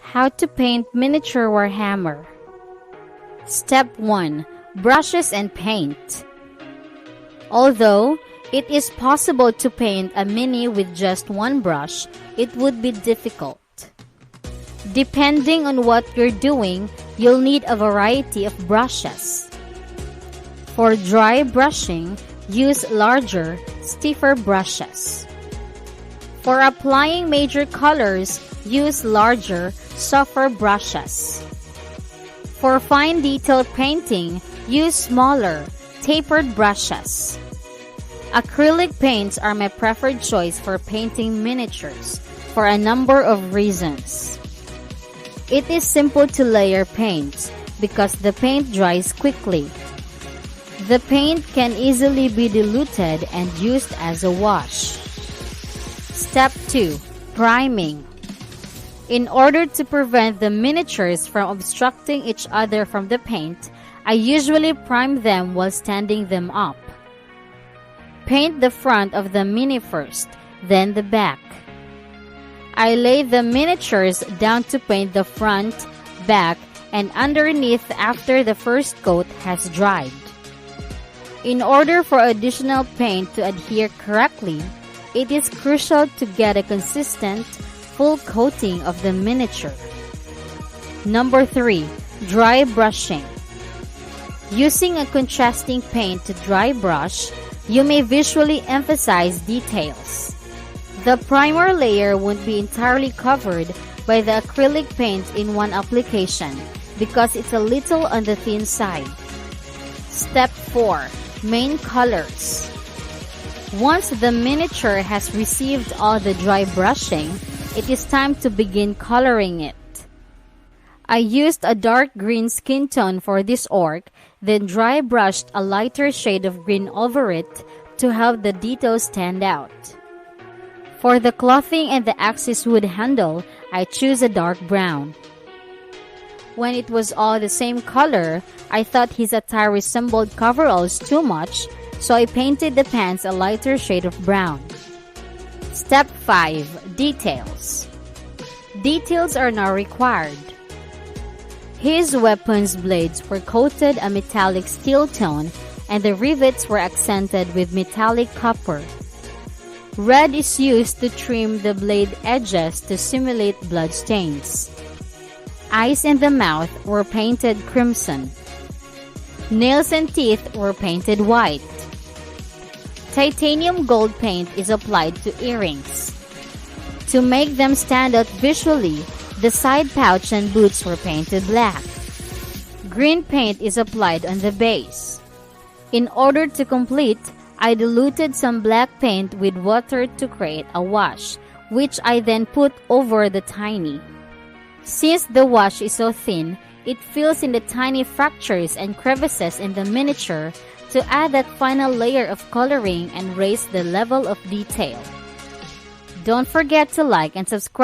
How to paint miniature Warhammer. Step 1. Brushes and paint. Although it is possible to paint a mini with just one brush, it would be difficult. Depending on what you're doing, you'll need a variety of brushes. For dry brushing, use larger, stiffer brushes. For applying major colors, use larger, softer brushes. For fine detail painting, use smaller, tapered brushes. Acrylic paints are my preferred choice for painting miniatures for a number of reasons. It is simple to layer paints because the paint dries quickly. The paint can easily be diluted and used as a wash. Step 2. Priming. In order to prevent the miniatures from obstructing each other from the paint, I usually prime them while standing them up. Paint the front of the mini first, then the back. I lay the miniatures down to paint the front, back, and underneath after the first coat has dried. In order for additional paint to adhere correctly, it is crucial to get a consistent, full coating of the miniature. Number 3. Dry brushing. Using a contrasting paint to dry brush, you may visually emphasize details. The primer layer won't be entirely covered by the acrylic paint in one application because it's a little on the thin side. Step 4. Main colors. Once the miniature has received all the dry brushing, it is time to begin coloring it. I used a dark green skin tone for this orc, then dry brushed a lighter shade of green over it to help the details stand out. For the clothing and the axis wood handle, I choose a dark brown. When it was all the same color, I thought his attire resembled coveralls too much, so I painted the pants a lighter shade of brown. Step 5. Details. Details are now required. His weapon's blades were coated a metallic steel tone and the rivets were accented with metallic copper. Red is used to trim the blade edges to simulate blood stains. Eyes and the mouth were painted crimson. Nails and teeth were painted white. Titanium gold paint is applied to earrings. To make them stand out visually, the side pouch and boots were painted black. Green paint is applied on the base. In order to complete, I diluted some black paint with water to create a wash, which I then put over the tiny. Since the wash is so thin, it fills in the tiny fractures and crevices in the miniature to add that final layer of coloring and raise the level of detail. Don't forget to like and subscribe.